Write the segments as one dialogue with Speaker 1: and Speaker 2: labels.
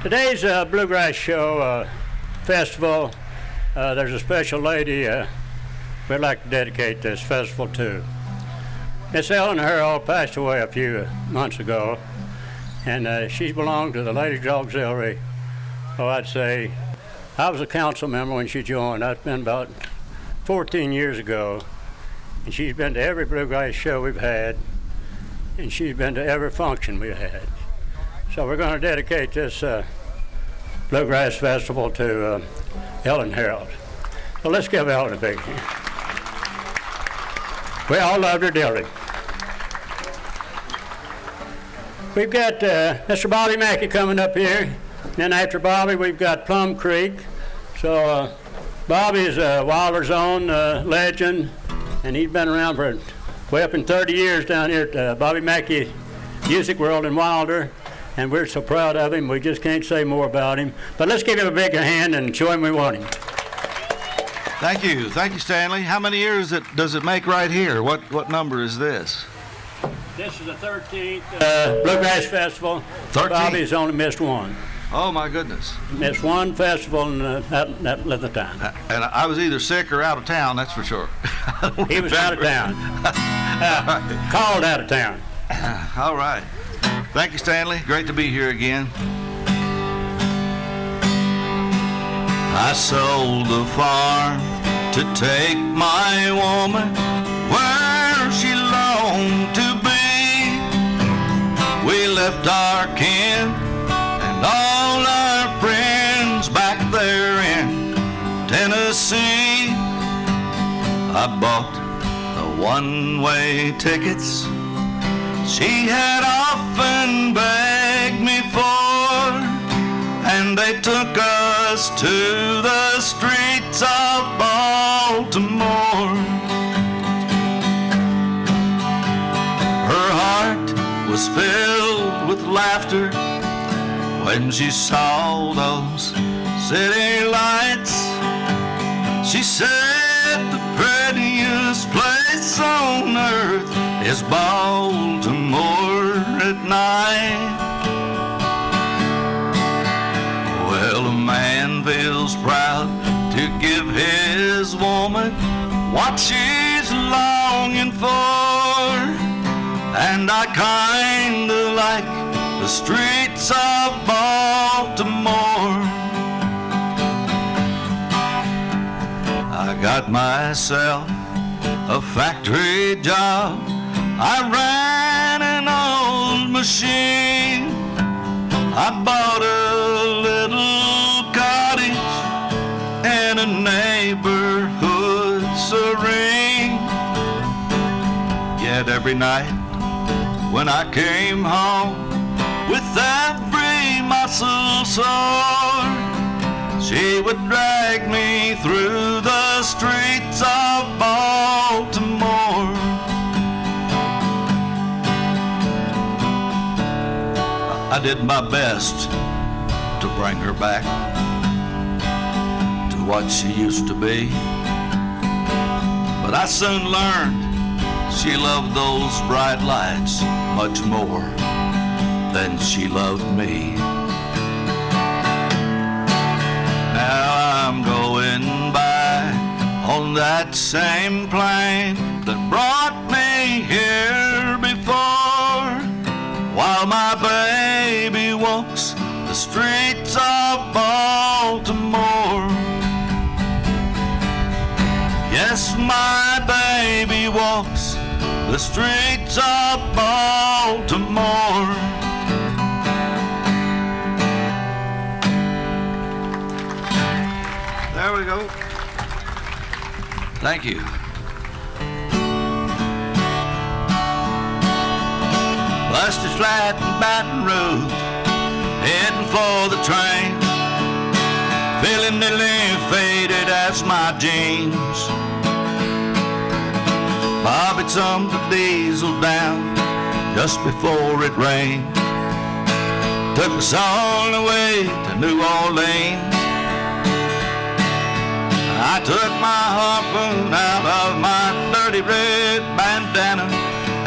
Speaker 1: Today's Bluegrass show festival, there's a special lady we'd like to dedicate this festival to. Miss Ellen Harold passed away a few months ago, and she belonged to the Ladies Auxiliary. Oh, I'd say I was a council member when she joined. That's been about 14 years ago, and she's been to every Bluegrass show we've had, and she's been to every function we've had. So we're going to dedicate this Bluegrass Festival to Ellen Harold. So let's give Ellen a big hand. We all loved her dearly. We've got Mr. Bobby Mackey coming up here. Then after Bobby, we've got Plum Creek. So Bobby is Wilder's own legend, and he's been around for way up in 30 years down here at Bobby Mackey Music World in Wilder. And we're so proud of him, we just can't say more about him. But let's give him a big hand and show him we want him.
Speaker 2: Thank you, Stanley. How many years does it make right here? What number is this?
Speaker 1: This is the 13th Bluegrass Festival.
Speaker 2: 13th?
Speaker 1: Bobby's only missed one.
Speaker 2: Oh my goodness.
Speaker 1: Missed one festival in that length of time.
Speaker 2: And I was either sick or out of town, that's for sure.
Speaker 1: He was out of town. Called out of town.
Speaker 2: All right. Thank you, Stanley. Great to be here again. I sold the farm to take my woman where she longed to be. We left our kin and all our friends back there in Tennessee. I bought the one-way tickets she had often begged me for, and they took us to the streets of Baltimore. Her heart was filled with laughter when she saw those city lights. She said the prettiest place on earth is Baltimore at night. Well, a man feels proud to give his woman what she's longing for, and I kinda like the streets of Baltimore. I got myself a factory job. I ran an old machine. I bought a little cottage in a neighborhood serene. Yet every night when I came home, with every muscle sore, she would drag me through the streets of Baltimore. I did my best to bring her back to what she used to be, but I soon learned she loved those bright lights much more than she loved me. Now I'm going by on that same plane that brought me here before, while my baby walks the streets of Baltimore. Yes, my baby walks the streets of Baltimore. There we go. Thank you. Busted flat in Baton Rouge, heading for the train, feeling nearly faded as my jeans. Bobby thumbed the diesel down just before it rained, took us all the way to New Orleans. I took my harpoon out of my dirty red bandana,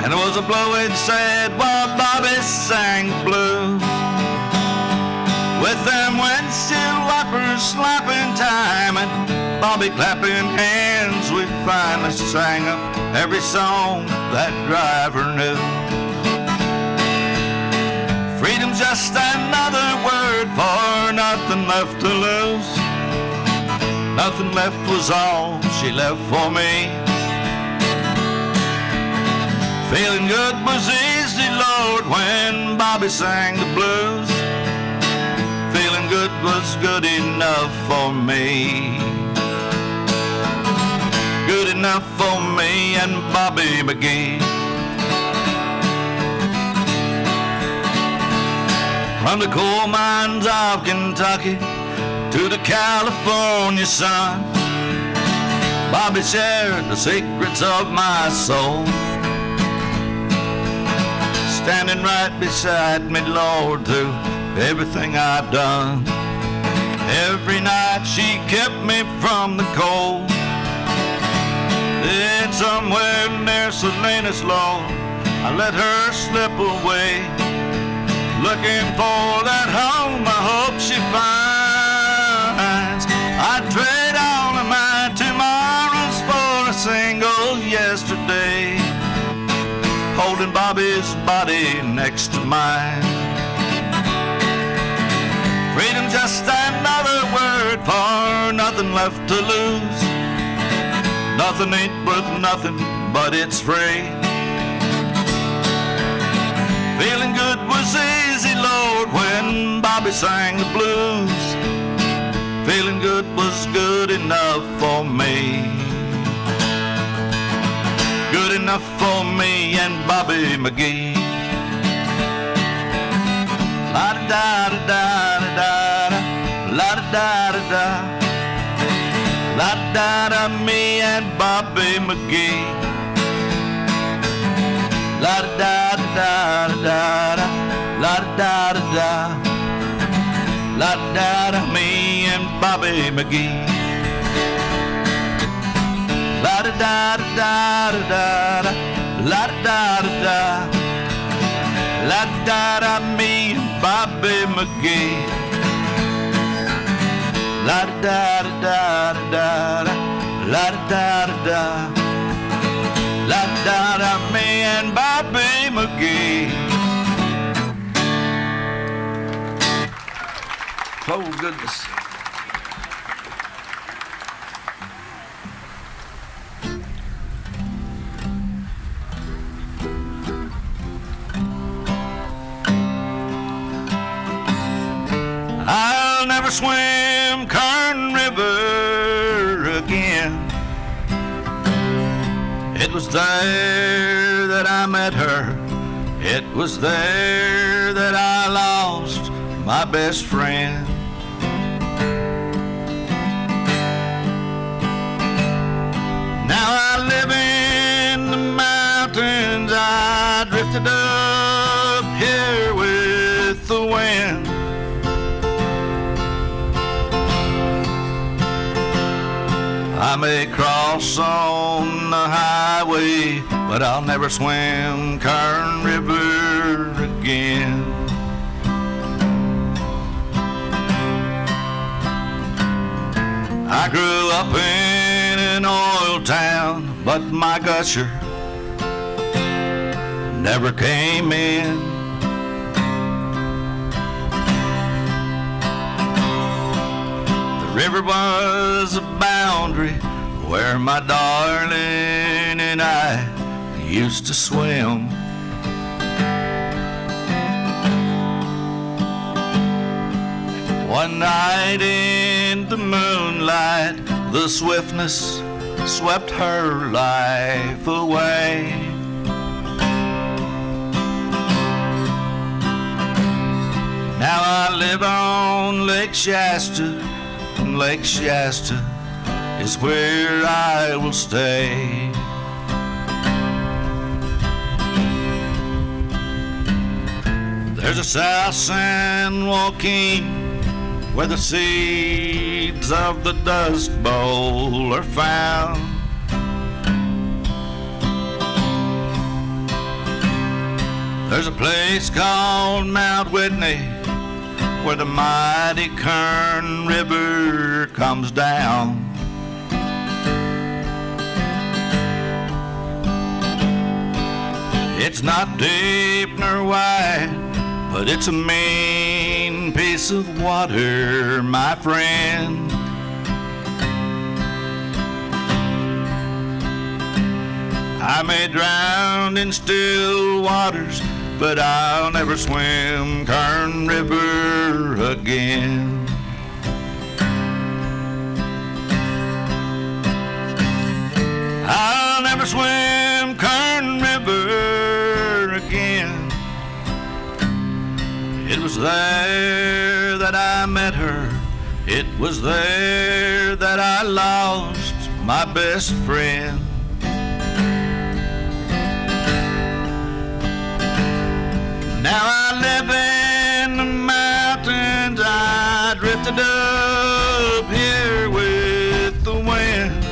Speaker 2: and it was a blowing sad while Bobby sang blues. with them windshield wipers slapping time and Bobby clapping hands, we finally sang up every song that driver knew. Freedom's just another word for nothing left to lose. Nothing left was all she left for me. Feeling good was easy, Lord, when Bobby sang the blues. Feeling good was good enough for me. Good enough for me and Bobby McGee. From the coal mines of Kentucky to the California sun, Bobby shared the secrets of my soul. Standing right beside me, Lord, through everything I've done. Every night she kept me from the cold. Then somewhere near Salinas, Lord, I let her slip away, looking for that home I hope she finds. I'd trade all of my tomorrows for a single yesterday, holding Bobby's body next to mine. Freedom's just another word for nothing left to lose. Nothing ain't worth nothing, but it's free. Feeling good was easy, Lord, when Bobby sang the blues. Feeling good was good enough for me. Good enough for me and Bobby McGee. La-da-da-da-da-da-da, la-da-da-da-da, la-da-da, me and Bobby McGee. La-da-da-da-da-da, la-da-da-da, la-da-da, me and Bobby McGee. La-da-da-da-da-da-da, la-da-da-da, la-da-da, me and Bobby McGee. La-da-da-da-da-da, la-da-da-da, la-da-da, me and Bobby McGee. Oh, goodness. I'll never swim Kern River again. It was there that I met her. It was there that I lost my best friend. Now I live in the mountains. I drifted up here with the wind. I may cross on the highway, but I'll never swim Kern River again. I grew up in an oil town, but my gusher never came in. The river was a boundary where my darling and I used to swim. One night in the moonlight, the swiftness swept her life away. Now I live on Lake Shasta, and Lake Shasta is where I will stay. There's a South San Joaquin where the seeds of the Dust Bowl are found. There's a place called Mount Whitney where the mighty Kern River comes down. It's not deep nor wide, but it's a mean piece of water, my friend. I may drown in still waters, but I'll never swim Kern River again. I'll never swim Kern River again. It was there that I met her. It was there that I lost my best friend. Now I live in the mountains. I drifted up here with the wind.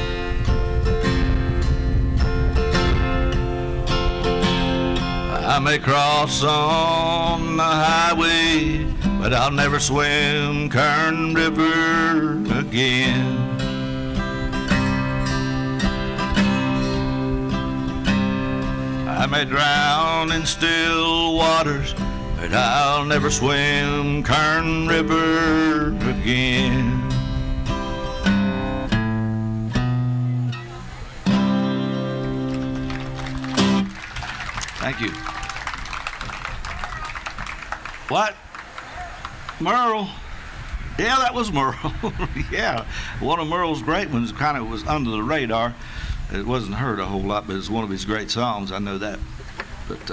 Speaker 2: I may cross on the highway, but I'll never swim Kern River again. I may drown in still waters, but I'll never swim Kern River again. Thank you. What? Merle? Yeah, that was Merle. Yeah, one of Merle's great ones, kind of was under the radar. It wasn't heard a whole lot, but it's one of his great songs. I know that. But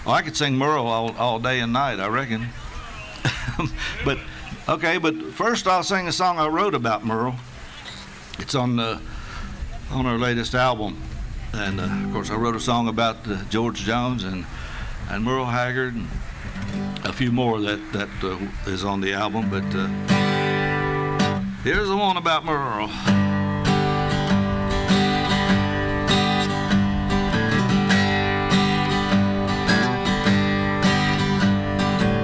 Speaker 2: I could sing Merle all day and night, I reckon. But okay. But first, I'll sing a song I wrote about Merle. It's on our latest album, and of course, I wrote a song about George Jones and Merle Haggard, and a few more that is on the album. But here's the one about Merle.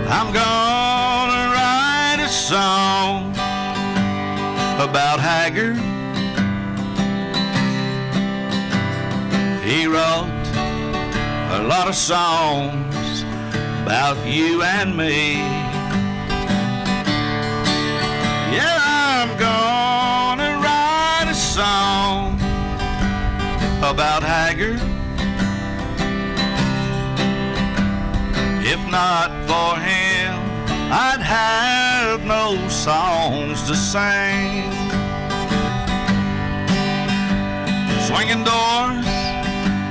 Speaker 2: I'm gonna write a song about Haggard. He wrote a lot of songs about you and me. Yeah, I'm gonna write a song about Haggard. If not for him, I'd have no songs to sing. Swinging doors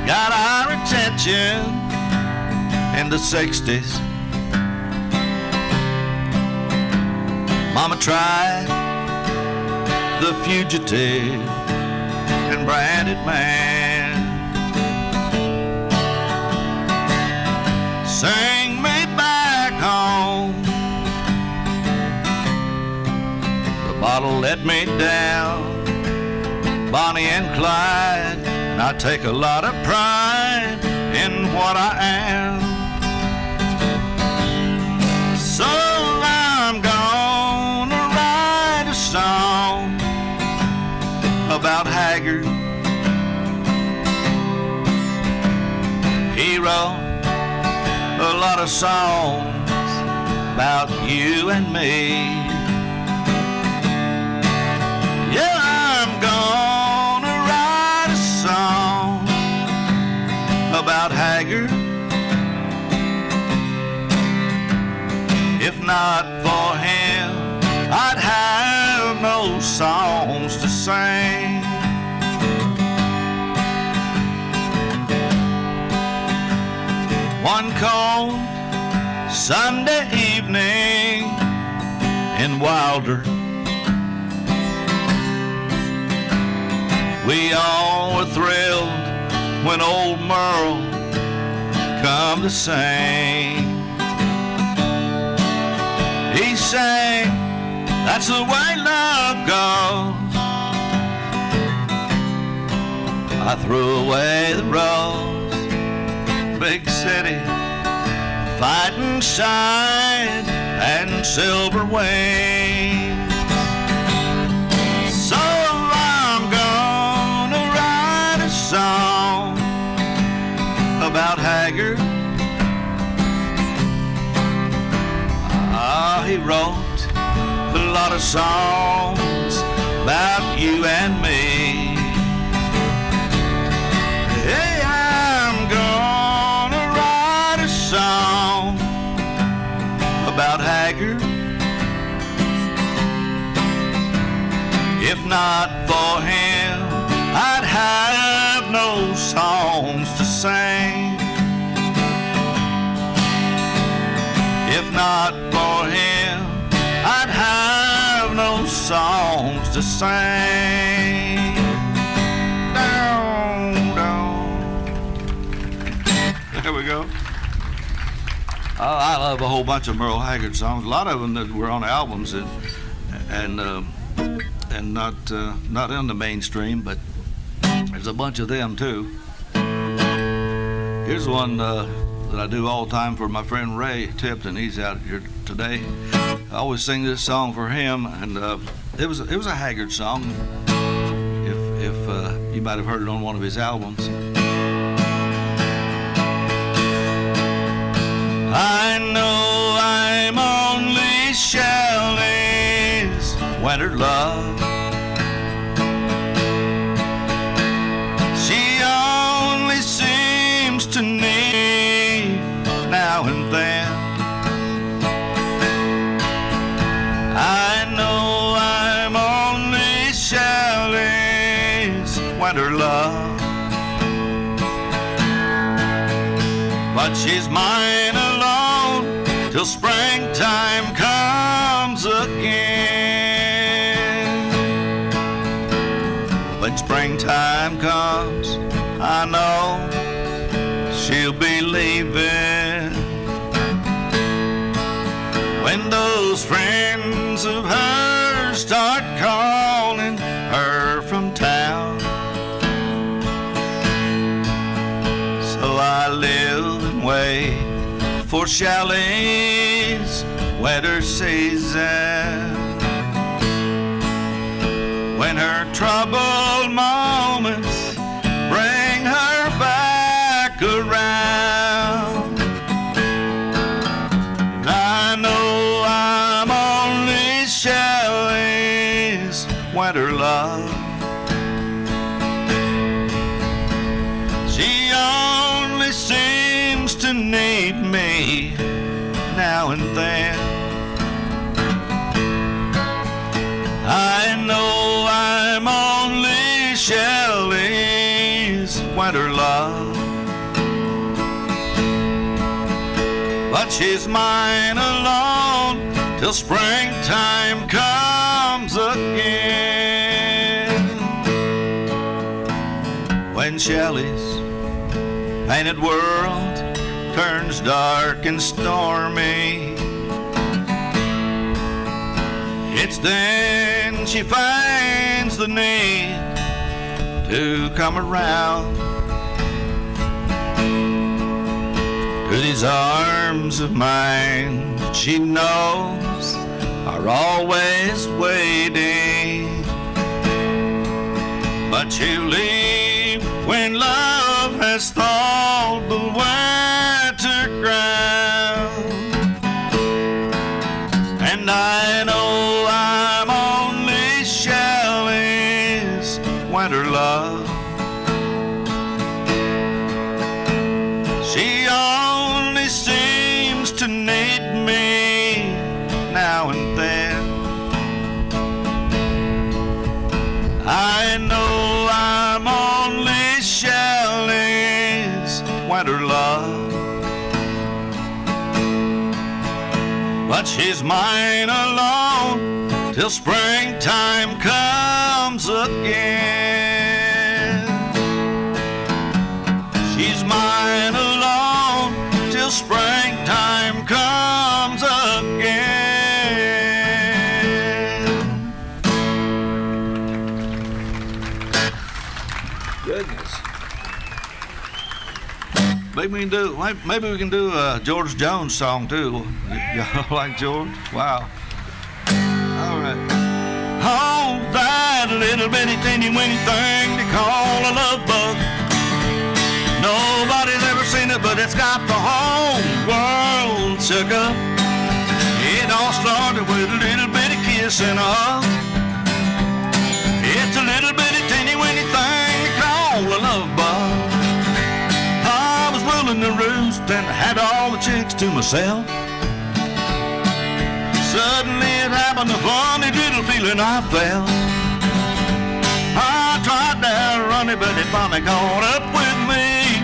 Speaker 2: got our attention in the 60s. Mama tried The Fugitive and Branded Man. Sing me back home. The bottle let me down. Bonnie and Clyde, and I take a lot of pride in what I am. So I'm gonna write a song about Haggard. He wrote a lot of songs about you and me. Yeah, I'm gonna write a song about Haggard. If not for him, I'd have no songs to sing. One cold Sunday evening in Wilder, we all were thrilled when old Merle come to sing. He sang, "That's the way love goes." I threw away the rose, big city, fighting shine and silver wings. So I'm gonna write a song about Haggard. He wrote a lot of songs about you and me. Hey, I'm gonna write a song about Haggard. If not for him, I'd have no songs to sing. If not for him, I'd have no songs to sing. Down, down. There we go. I love a whole bunch of Merle Haggard songs. A lot of them that were on albums and not in the mainstream, but there's a bunch of them too. Here's one that I do all the time for my friend Ray Tipton. He's out here today. I always sing this song for him, and it was a Haggard song. If you might have heard it on one of his albums. I know I'm only Shelley's winter love. She only seems to need now and then. I know I'm only Shelley's winter love, but she's mine alone till springtime comes again. When springtime comes, I know she'll be leaving. When those friends of hers start calling her from town, so I live and wait for Shelley's winter season. When her troubled moments bring her back around, I know I'm only Shelley's winter love. She only seems to need me now and then. I know I'm only Shelley's winter love, but she's mine alone till springtime comes again. When Shelley's painted world turns dark and stormy, it's then she finds the need to come around to these arms of mine that she knows are always waiting. But you leave when love has thawed the winter ground, and I know I'm only Shelley's winter love. She only seems to need me now and then. I know I'm only Shelley's winter love, but she's mine alone till springtime comes again. She's mine alone till springtime comes again. Goodness. Be Maybe we can do a George Jones song too. Y'all like George? Wow. All right. Oh, that little bitty teeny weeny thing they call a love bug. Nobody's ever seen it, but it's got the whole world shook up. It all started with a little bitty kiss and a hug. It's a little bitty teeny weeny thing they call a love bug. I was willing to roost and I had all the chicks to myself. Suddenly it happened, a funny little feeling I felt. I tried to outrun it, but it finally caught up with me.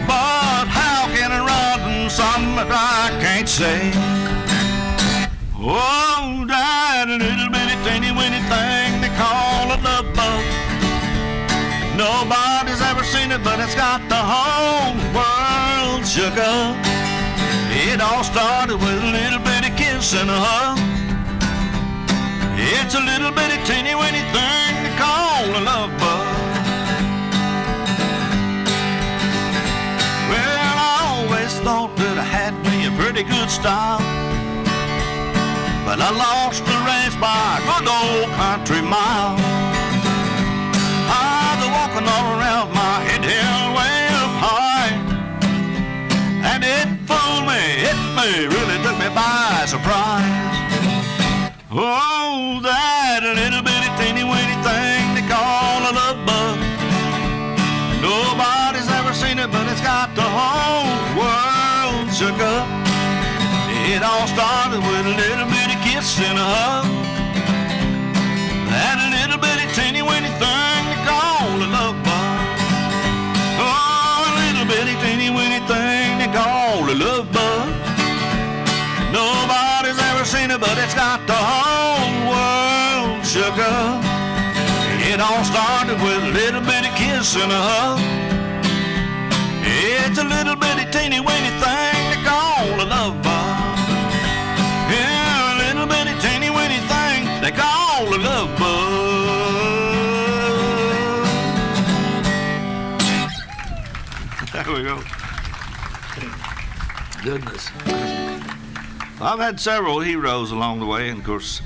Speaker 2: But how can I run from something that I can't say? Oh, that little bitty teeny weeny thing they call a love bug. Nobody's ever seen it, but it's got the whole world shook up. It all started with a little bitty kiss and a hug. It's a little bitty teeny weeny thing they call a love bug. Well, I always thought that I had me a pretty good style, but I lost the race by a good old country mile. I was walking all around my head held way up high, and it fooled me, really took me by surprise. Oh, that little bitty teeny weeny thing they call a love bug. Nobody's ever seen it, but it's got the whole world shook up. It all started with a little bitty kiss and a hug. That little bitty teeny weeny thing they call a love bug. Oh, a little bitty teeny weeny thing they call a love bug. Nobody's ever seen it, but it's got the whole world shook up. It all started with a little bitty kiss and a hug. It's a little bitty teeny weeny thing they call a love bug. Yeah, a little bitty teeny weeny thing they call a love bug. There we go. Goodness. I've had several heroes along the way, and of course,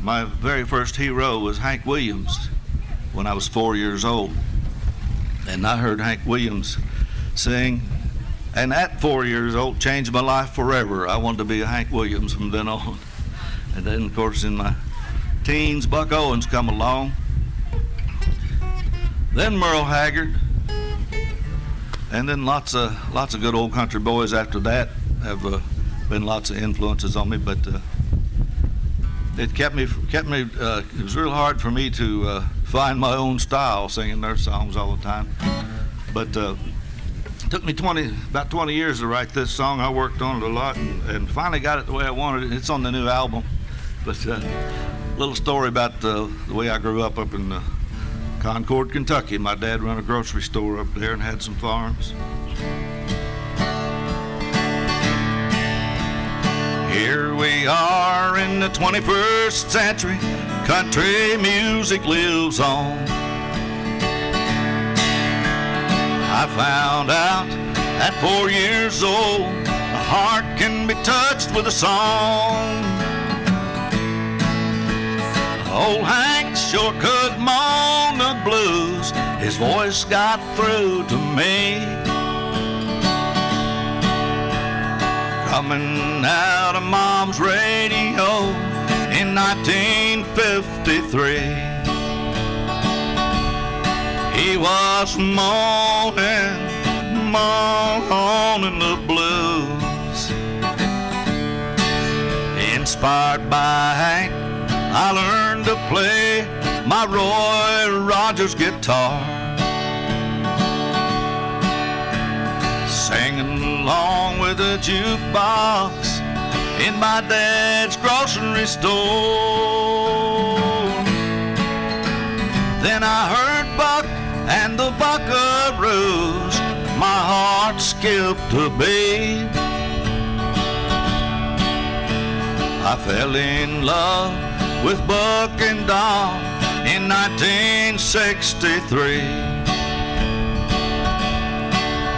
Speaker 2: my very first hero was Hank Williams when I was 4 years old. And I heard Hank Williams sing, and at 4 years old, changed my life forever. I wanted to be a Hank Williams from then on. And then, of course, in my teens, Buck Owens come along. Then Merle Haggard. And then lots of good old country boys after that have been lots of influences on me, but it kept me. It was real hard for me to find my own style singing their songs all the time. But it took me about 20 years to write this song. I worked on it a lot and finally got it the way I wanted it. It's on the new album. But a little story about the way I grew up in Concord, Kentucky. My dad ran a grocery store up there and had some farms. Here we are in the 21st century, country music lives on. I found out at 4 years old, a heart can be touched with a song. Old Hank sure could moan the blues, his voice got through to me. Coming out of Mom's radio in 1953. He was moaning the blues. Inspired by Hank, I learned to play my Roy Rogers guitar, singing along with a jukebox in my dad's grocery store. Then I heard Buck and the Buckaroos, my heart skipped a beat. I fell in love with Buck and Don in 1963.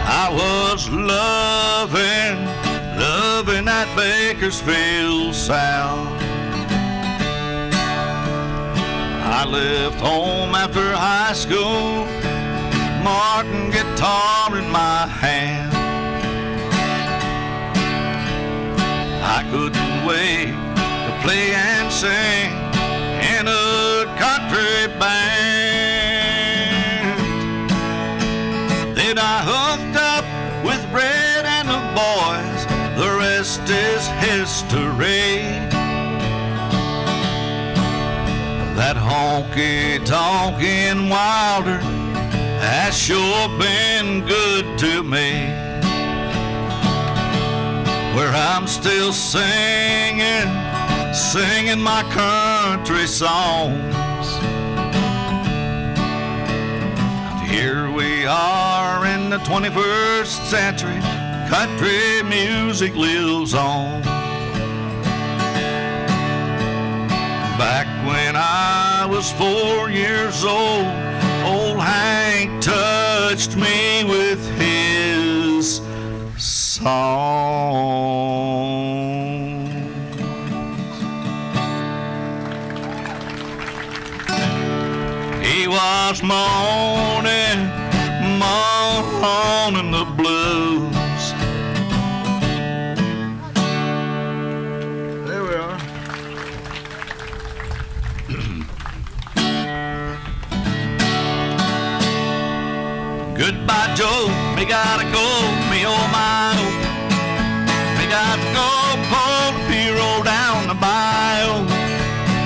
Speaker 2: I was loving that Bakersfield South. I left home after high school, Martin guitar in my hand. I couldn't wait to play and sing in a country band. Then I hooked up with Red and the boys, the rest is history. That honky-tonkin' Wilder has sure been good to me, where I'm still singing my country songs. And here we are in the 21st century, country music lives on. Back when I was 4 years old, old Hank touched me with his songs. He was moaning the blues. There we are. Goodbye, Joe. Me gotta go, me oh my oh. Me gotta go, pull the P-roll down the bayou.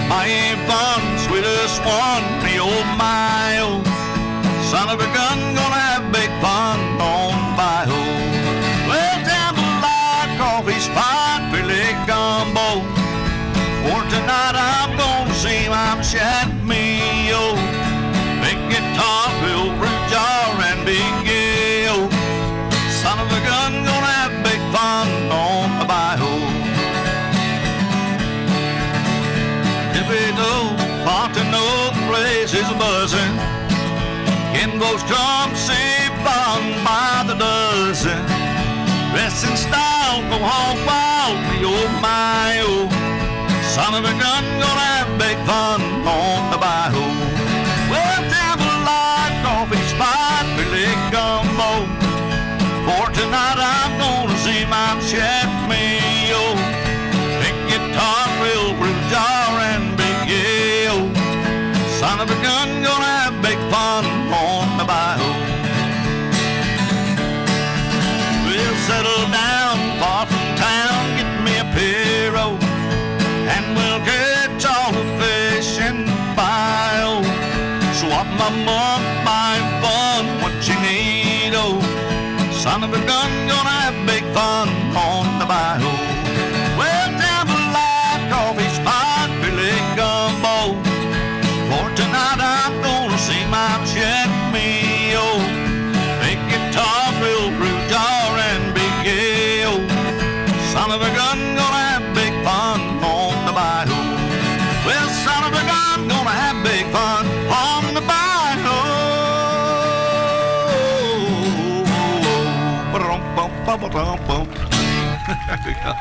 Speaker 2: My ain't fun, sweetest one, me oh my oh. Son of a gun, gonna have big fun on the bayou. Well, down the light coffee spot, Billy Gumbo. For tonight I'm gonna see my chat me oh. Big guitar, Bill Jar and Big Gil. Son of a gun, gonna have big fun on the bayou. If we do, want to know the place is buzzing. Kinvo's drum see fun by the dozen. Dress in style, go hog wild, me oh my oh. Son of a gun, gonna have big fun on the bayou. Well, down the light coffee spot, Billy Gumbo. For tonight I'm gonna see my chat me oh. Big guitar, real brew jar and Big Gil. Son of a gun, gonna have big fun on the bayou. We'll settle down far from town, get me a pirogue, and we'll catch all the fish in the bayou. Swap my mug, my fun, what you need, oh. Son of a gun, gonna have big fun on the bayou. Well, down the light coffee spot, Billy Gumbo. For tonight I'm gonna see my chat me oh. Big guitar, Bill Brew Jar and Big Gil. Son of a gun, gonna have big fun on the bayou. Well, son of a gun, gonna have big fun on the bayou. There we go.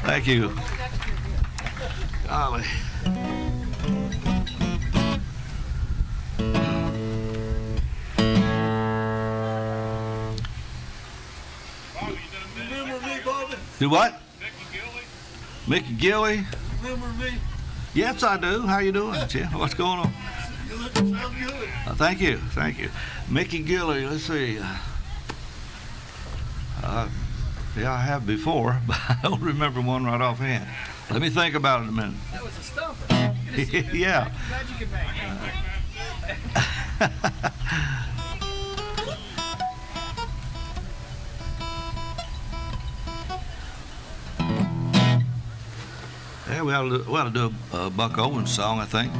Speaker 2: Thank you. Golly. Do what? Mickey Gilly. Remember me? Yes, I do. How you doing, Jim? What's going on?
Speaker 3: You look sound good.
Speaker 2: Thank you, thank you. Mickey Gilly, let's see. Yeah, I have before, but I don't remember one right offhand. Let me think about it a minute.
Speaker 3: That was a stumper.
Speaker 2: Yeah.
Speaker 3: Glad you could make it.
Speaker 2: Yeah, we ought to do a Buck Owens song, I think.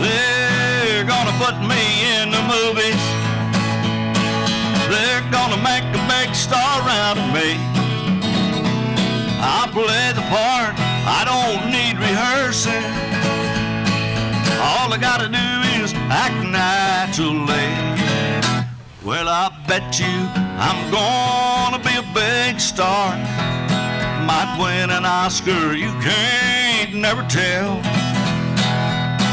Speaker 2: They're gonna put me in the movies. They're gonna make a big star out of me. I'll play the part, I don't need rehearsing. All I gotta do is act Well, I bet you I'm gonna be a big star. Might win an Oscar, you can't never tell.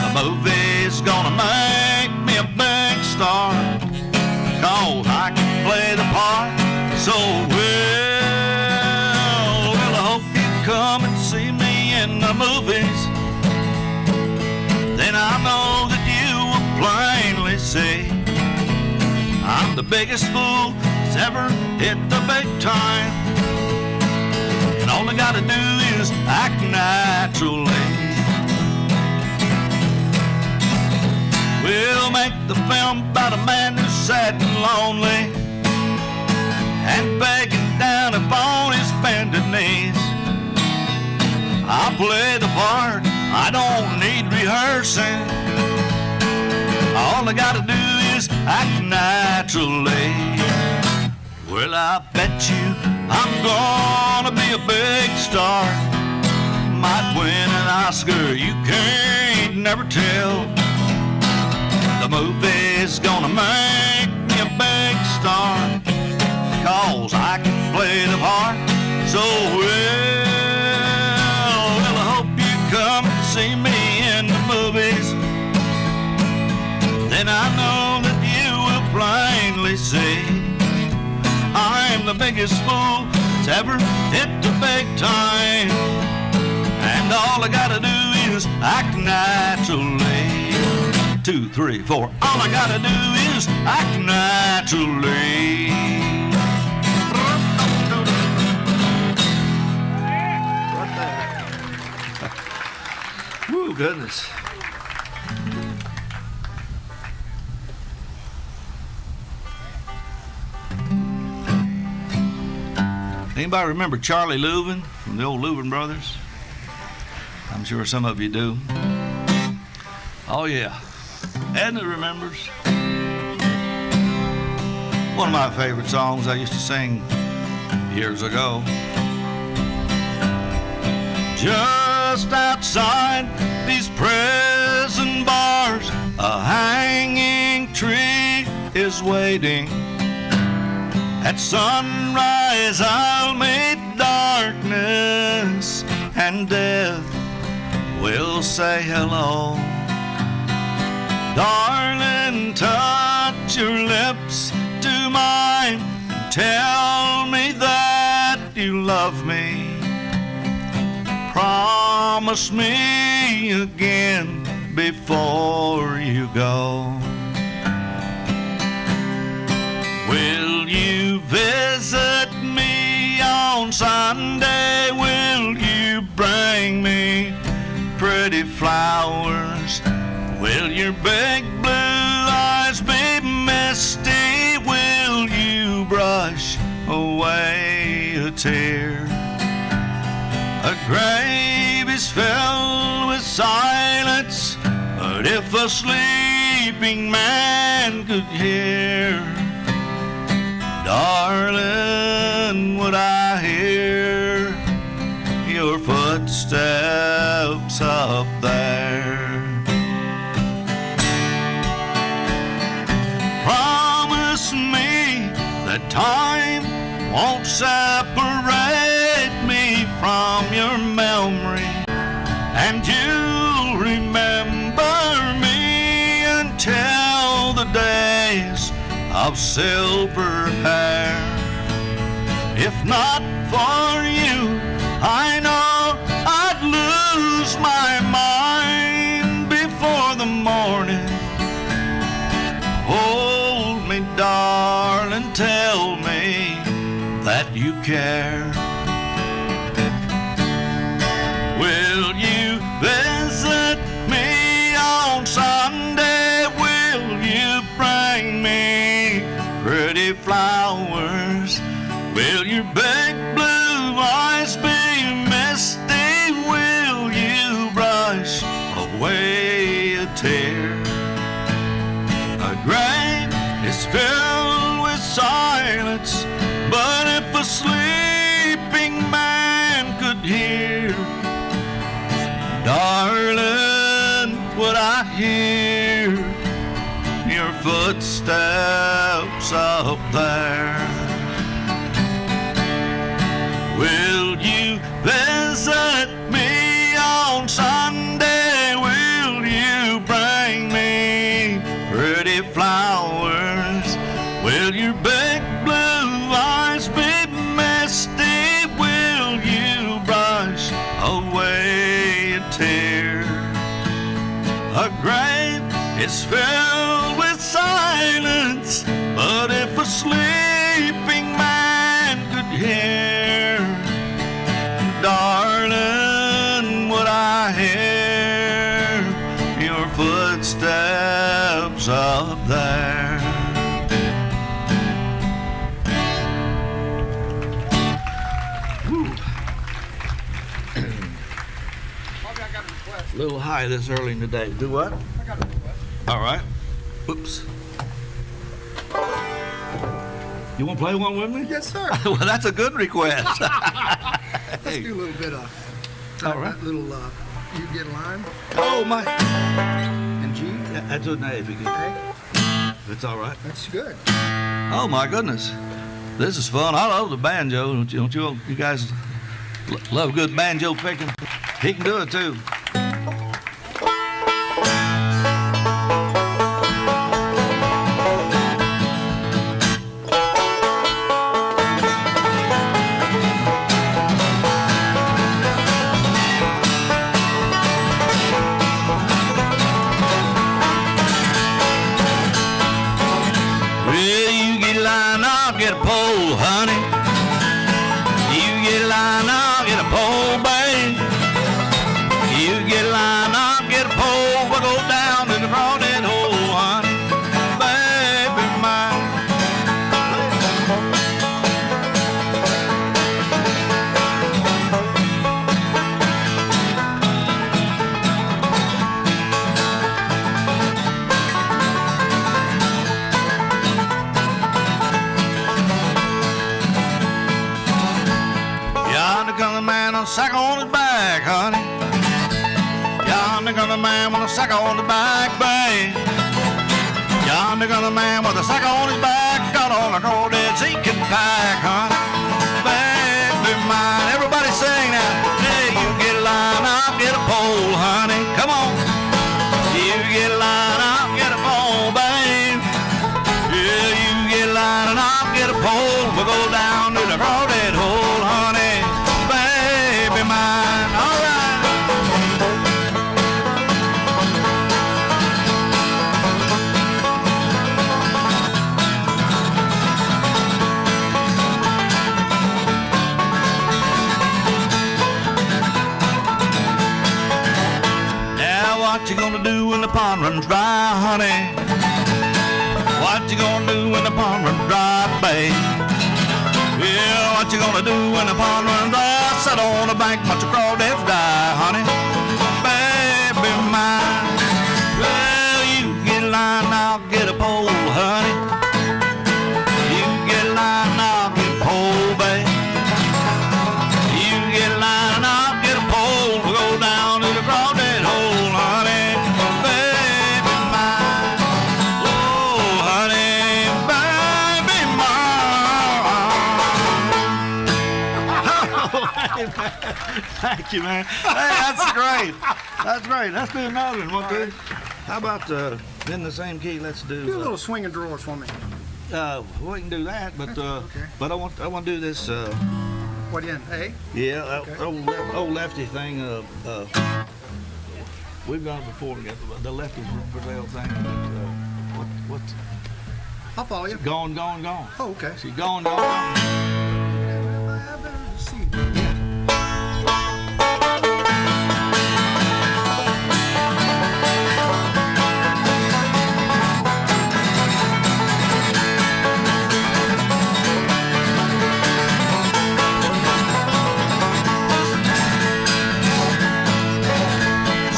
Speaker 2: The movie's gonna make me a big star, 'cause I can play the part so well. Well, I hope you come and see me in the movies. Then I know that you will plainly see I'm the biggest fool that's ever hit the big time. And all I gotta do is act naturally. We'll make the film about a man who's sad and lonely and begging down upon his bended knees. I'll play the part, I don't need rehearsing. All I gotta do is act naturally. Well, I bet you I'm gonna be a big star. Might win an Oscar, you can't never tell. The movie's gonna make me a big star, 'cause I can play the part so well. Well, I hope you come and see me in the movies. Then I know that you will plainly see I'm the biggest fool that's ever hit the big time. And all I gotta do is act naturally. 2, 3, 4. All I gotta do is act naturally.
Speaker 3: Right there.
Speaker 2: Woo, goodness. Anybody remember Charlie Louvin from the old Louvin brothers? I'm sure some of you do. Oh yeah, Edna remembers. One of my favorite songs I used to sing years ago. Just outside these prison bars, a hanging tree is waiting. At sunrise I'll meet darkness, and death will say hello. Darling, touch your lips to mine and tell me that you love me. Promise me again before you go. Will you visit me on Sunday? Will you bring me pretty flowers? Will your big blue eyes be misty? Will you brush away a tear? A grave is filled with silence, but if a sleeping man could hear, darling, would I hear your footsteps up there? Promise me that time won't separate me from your memory, and you'll remember me until the days of silver hair. If not for you, I know I'd lose my mind before the morning. Hold me, darling, tell me that you care. Will you visit me on Sunday? Will you bring me pretty flowers? Will your big blue eyes be misty? Will you brush away a tear? A grave is filled with silence, but if a sleeping man could hear, darling, would I hear your footsteps steps up there. Will you visit me on Sunday? Will you bring me pretty flowers? Will your big blue eyes be misty? Will you brush away a tear? A grave is filled with silence, but if a sleeping man could hear, darling, would I hear your footsteps up there? A little high this early in the day. Do what?
Speaker 3: I got a request.
Speaker 2: All right. Oops. You want to play one with me?
Speaker 3: Yes, sir.
Speaker 2: Well, that's a good request.
Speaker 3: Let's do a little bit of
Speaker 2: All right.
Speaker 3: little you get line
Speaker 2: Oh, my.
Speaker 3: and G.
Speaker 2: Yeah, that's a if you can.
Speaker 3: Okay,
Speaker 2: It's all right.
Speaker 3: that's good.
Speaker 2: Oh, my goodness. This is fun. I love the banjo. Don't you guys love good banjo picking? He can do it, too. Get a pole, honey. You get a line, I'll get a pole, babe. You get a line, I'll get a pole. We'll go down to the crawdad hole, honey. Baby mine. Yonder comes a man on a sack on his back, honey. Yonder comes a man with a sack on his back, babe. Yonder comes a man with a sack on his back, got on a crawdads he can pack, honey. Baby mine, everybody sing now. Hey, you get a line, I'll get a pole, honey. Come on. You get a line, I'll get a pole, babe. Yeah, you get a line and I'll get a pole. We'll go down to the crawdad hole, honey. Baby mine, all right. Now what you gonna do when the pond runs dry, honey? What you gonna do when the pond runs dry, babe? Yeah, what you gonna do when the pond runs dry? Sit on the bank, watch the crawdads die, honey. Baby mine. Well, you get a line, I'll get a pole, honey. You get a line, I'll get a pole, babe. You get a line, I'll get a pole. We'll go down to the crawdad hole, honey. Baby mine. Oh, honey, baby mine. Thank you, man. Hey, that's great. That's great. Let's do another one. What do? How about in the same key? Let's do.
Speaker 3: Do a little swinging drawers for me.
Speaker 2: We can do that, but
Speaker 3: Okay.
Speaker 2: but I want to do this.
Speaker 3: What in? A?
Speaker 2: Yeah,
Speaker 3: Okay.
Speaker 2: old lefty thing. We've done it before together. The lefty Brazil thing. What's
Speaker 3: I'll follow you.
Speaker 2: gone?
Speaker 3: Oh, okay.
Speaker 2: See, gone.
Speaker 3: See.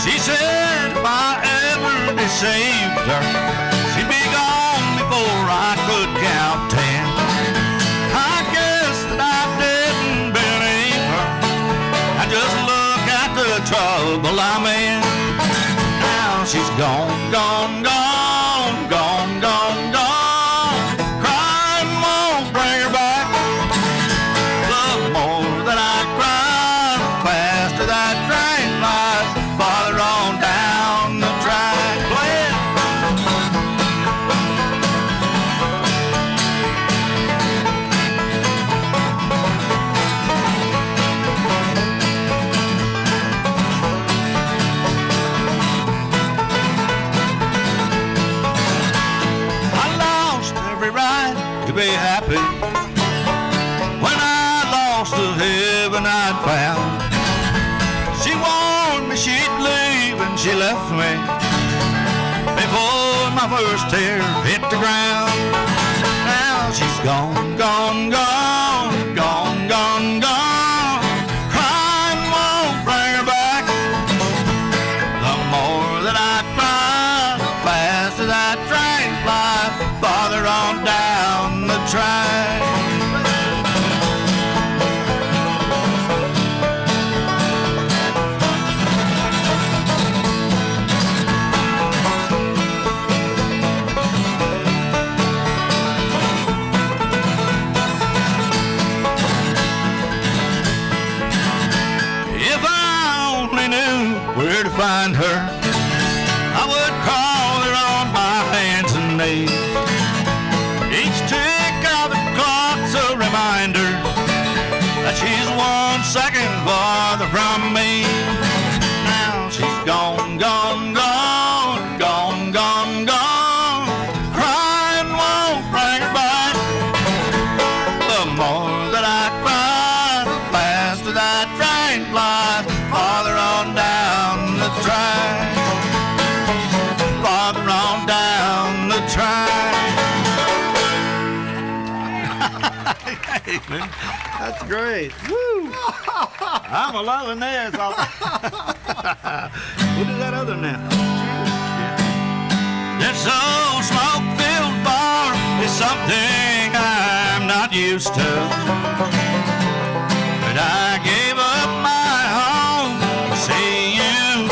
Speaker 2: She said if I ever deceived her, she'd be gone before I could count 10. I guess that I didn't believe her. I just look at the trouble I'm in. Now she's gone, gone, gone, gone, gone, gone. Cry ribbon I'd found. She warned me she'd leave and she left me before my first tear hit the ground. Now she's gone, gone, gone, gone, gone, gone. Crying won't bring her back. The more that I cry, the faster that train flies farther on down the track. Where to find her, I would call her on my hands and knees. Each tick of the clock's a reminder that she's 1 second farther from me. Now she's gone, gone, gone, gone, gone, gone. Crying won't bring her back. The more that I cry, the faster that train flies farther on down the track, farther on down the track. Hey, man, that's great. Woo! I'm a loving this. We'll do that other now. This old smoke-filled bar is something I'm not used to, but I gave up my home to see you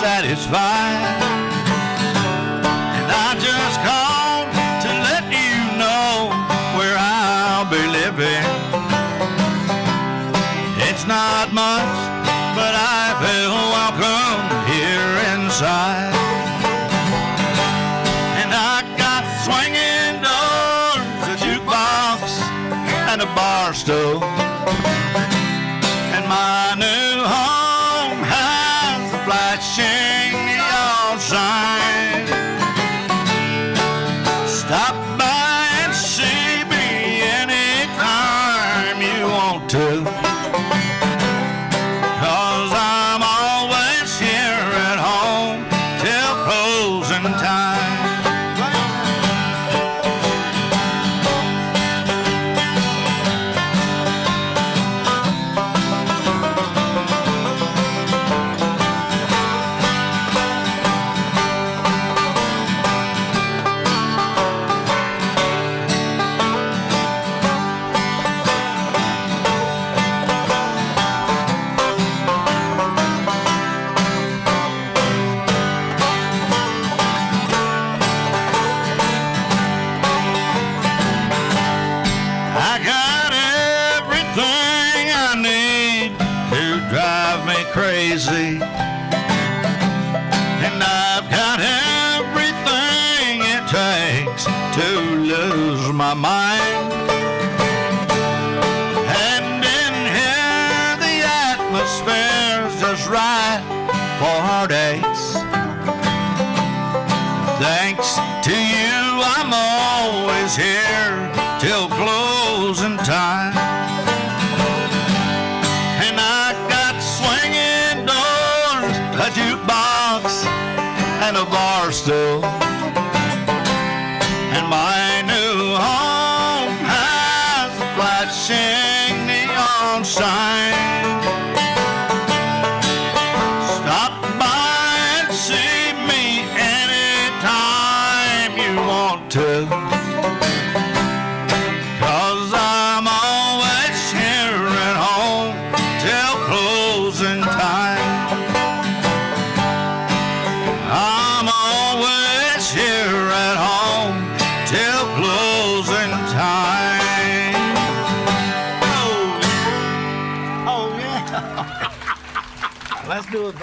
Speaker 2: satisfied, and I just called to let you know where I'll be living. It's not much, but I feel welcome here inside, and I got swinging doors, a jukebox, and a bar stool, and my new home has a flashing neon sign. Stop by and see me anytime you want to, 'cause I'm always here at home till closing time. I got everything I need to drive me crazy, and I've got everything it takes to lose my mind. And in here the atmosphere's just right for heartaches. Thanks to you I'm always here till closing time, and I got swinging doors, a jukebox, and a bar stool, and my new home has a flashing neon sign. Stop by and see me anytime you want to, 'cause I'm always here at home till closing time. I'm always here at home till closing time. Oh yeah. Let's do it.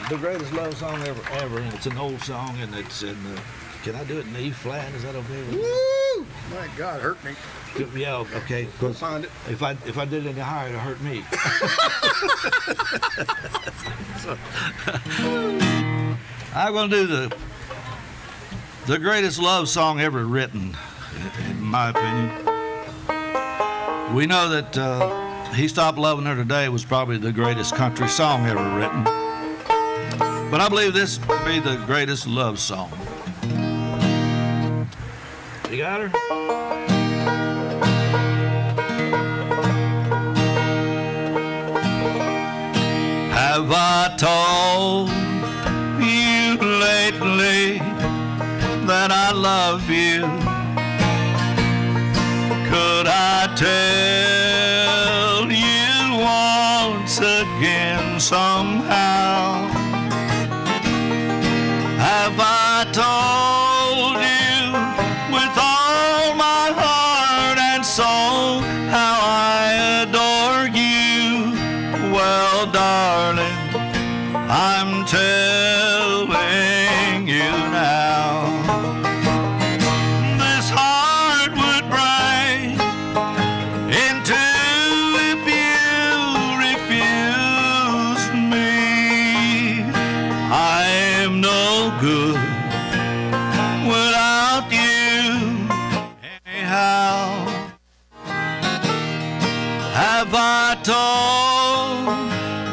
Speaker 2: The greatest love song ever. And it's an old song, and it's in the. Can I do it in E flat? Is that okay with you?
Speaker 3: Woo! My God, hurt me.
Speaker 2: Yeah, okay. Cause
Speaker 3: Find it.
Speaker 2: if I did it any higher, it'd hurt me. I'm gonna do the greatest love song ever written, in my opinion. We know that He Stopped Loving Her Today was probably the greatest country song ever written. But I believe this to be the greatest love song. You got her? Have I told you lately that I love you? Could I tell you once again somehow? Have I told you with all my heart and soul how I adore you? Well, darling, I'm telling you now. This heart would break in two if you refuse me. I am no good without you anyhow. Have I told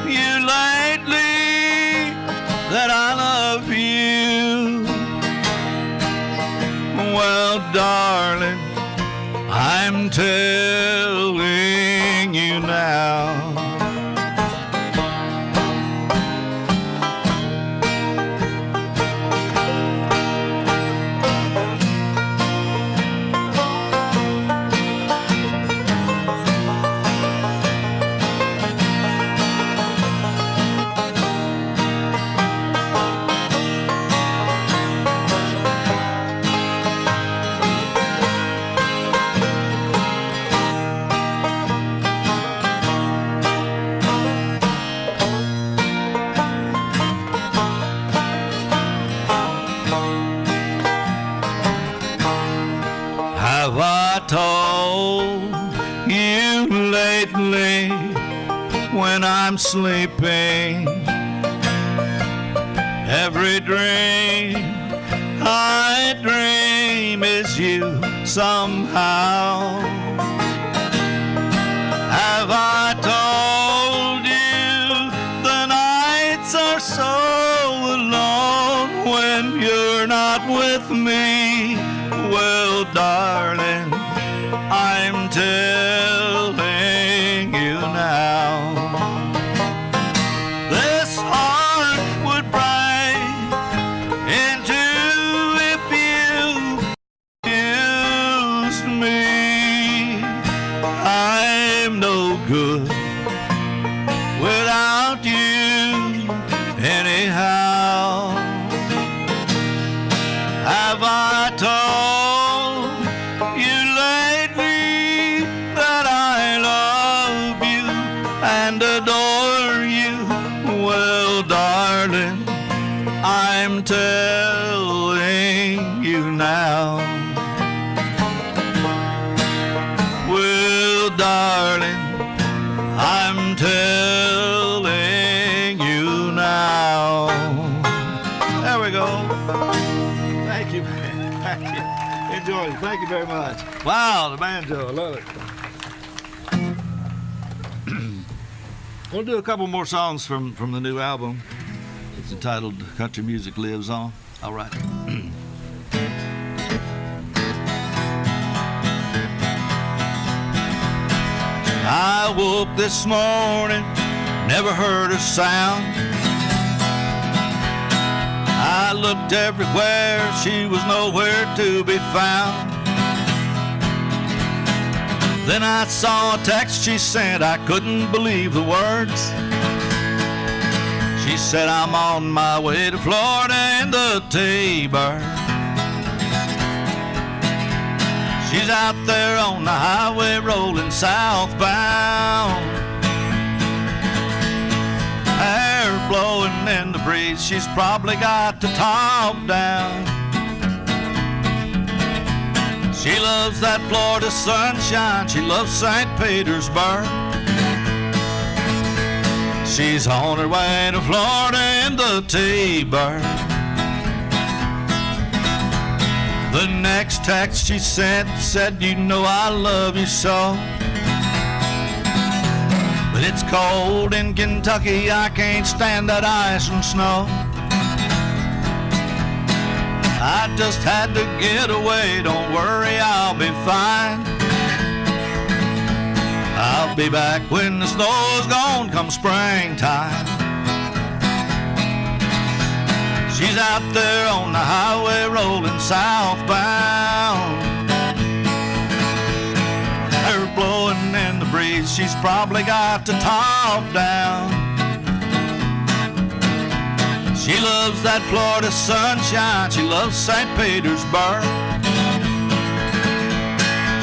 Speaker 2: you lately that I love you? Well, darling, I'm telling you now. Have I told you lately when I'm sleeping? Every dream I dream is you somehow. Have I told you the nights are so alone when you're not with me? Well, darling, I'm telling you now. This heart would break in two if you refuse me. I'm no good without you anyhow. Have I told you lately that I love you and adore you? Well, darling, I'm telling you now. Well, darling, I'm telling you now. There we go. Thank you, man. Thank you. Enjoy it. Thank you very much. Wow, the banjo. I love it. We'll do a couple more songs from the new album. It's entitled Country Music Lives On. All right. I woke this morning, never heard a sound. I looked everywhere, she was nowhere to be found. Then I saw a text she sent, I couldn't believe the words. She said, I'm on my way to Florida in the T-Bird. She's out there on the highway rolling southbound. Hair blowing in the breeze, she's probably got the top down. She loves that Florida sunshine, she loves St. Petersburg. She's on her way to Florida in the T-Bird. The next text she sent said, you know I love you so. It's cold in Kentucky, I can't stand that ice and snow. I just had to get away, don't worry, I'll be fine. I'll be back when the snow's gone come springtime. She's out there on the highway rolling southbound. Her blowing in the breeze, she's probably got the top down. She loves that Florida sunshine, she loves St. Petersburg.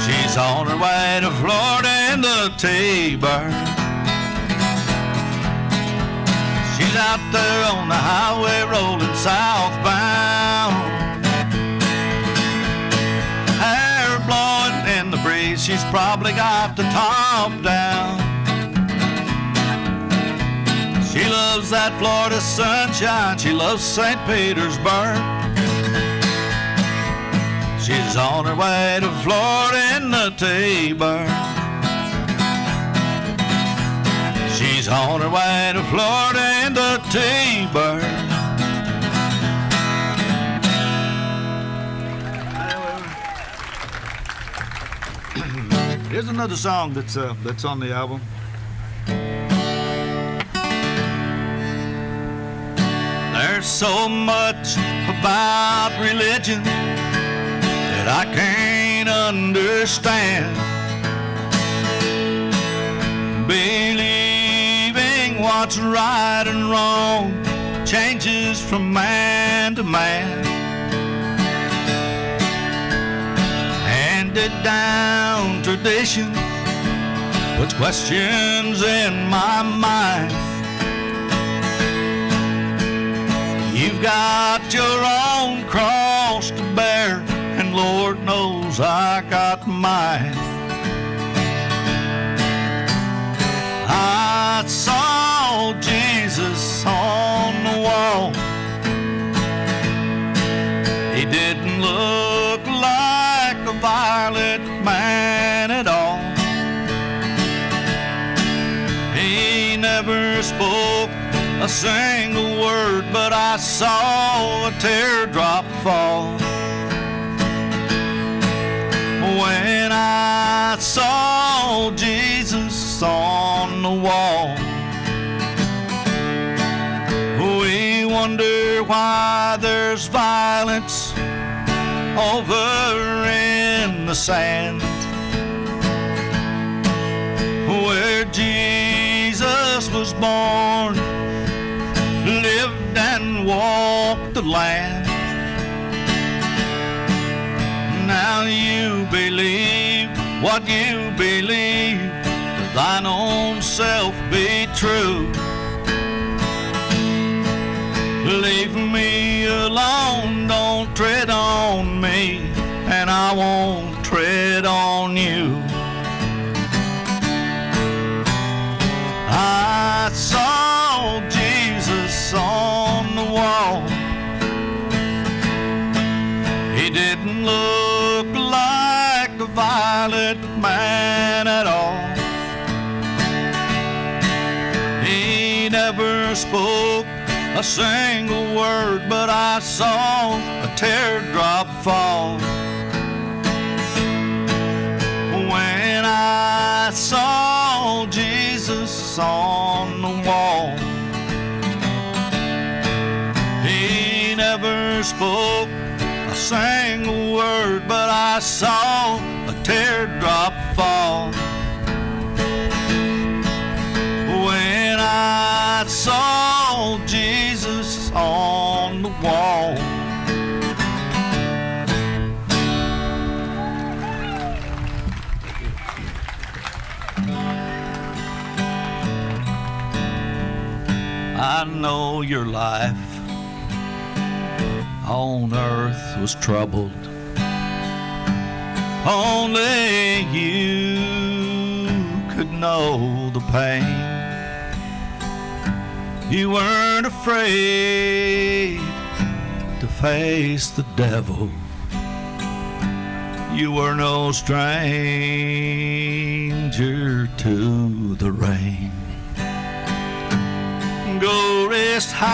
Speaker 2: She's on her way to Florida in the T-Bird. She's out there on the highway rolling southbound. Hair blowing in the breeze, she's probably got the top down. She loves that Florida sunshine, she loves St. Petersburg. She's on her way to Florida in the T-Bird. She's on her way to Florida in the T-Bird.
Speaker 3: Here's another song that's on the album.
Speaker 2: There's so much about religion that I can't understand. Believing what's right and wrong changes from man to man. Handed down tradition puts questions in my mind. You've got your own cross to bear, and Lord knows I got mine. I saw Jesus on the wall. He didn't look like a violent man at all. He never spoke a single word, but I saw a teardrop fall. When I saw Jesus on the wall, we wonder why there's violence over in the sand, where Jesus was born, lived and walked the land. Now you believe what you believe, to thine own self be true. Leave me alone, don't tread on me, and I won't tread on you. I saw Jesus on the wall. He didn't look like a violent man at all. He never spoke a single word, but I saw a teardrop fall. When I saw Jesus on the wall, he never spoke a single word, but I saw a teardrop fall. When I saw Jesus on the wall. I know your life on earth was troubled. Only you could know the pain. You weren't afraid to face the devil. You were no stranger to the rain. rest high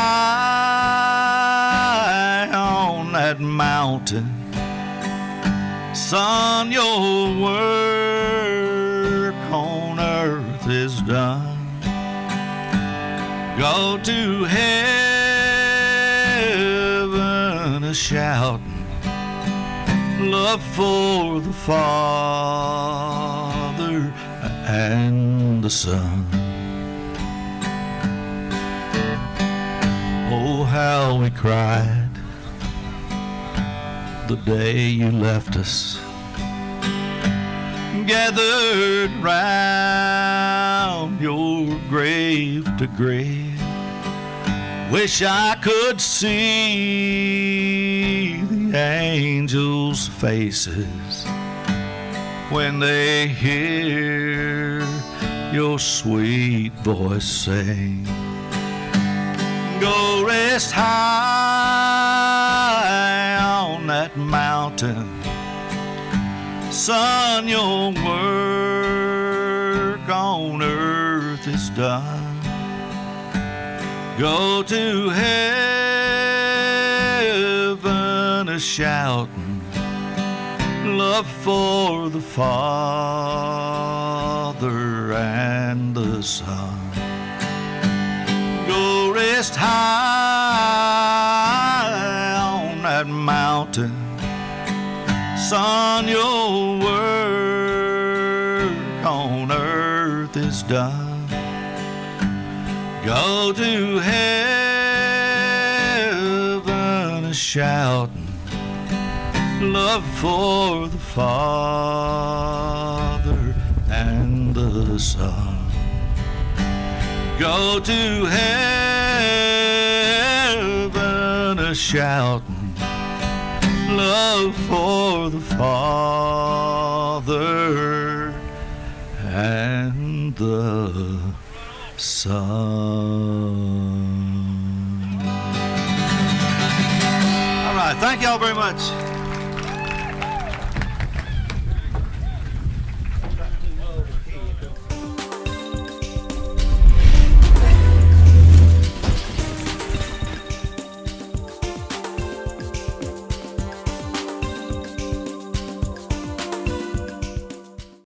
Speaker 2: on that mountain. Son, your work on earth is done. Go to heaven a-shouting love for the Father and the Son. Oh, how we cried the day you left us, gathered round your grave to grave. Wish I could see the angels' faces when they hear your sweet voice sing. Go rest high on that mountain. Son, your work on earth is done. Go to heaven a-shouting love for the Father and the Son. Go rest high on that mountain. Son, your work on earth is done. Go to heaven a-shouting love for the Father and the Son. Go to heaven a-shouting love for the Father and the Son. All right, thank y'all very much.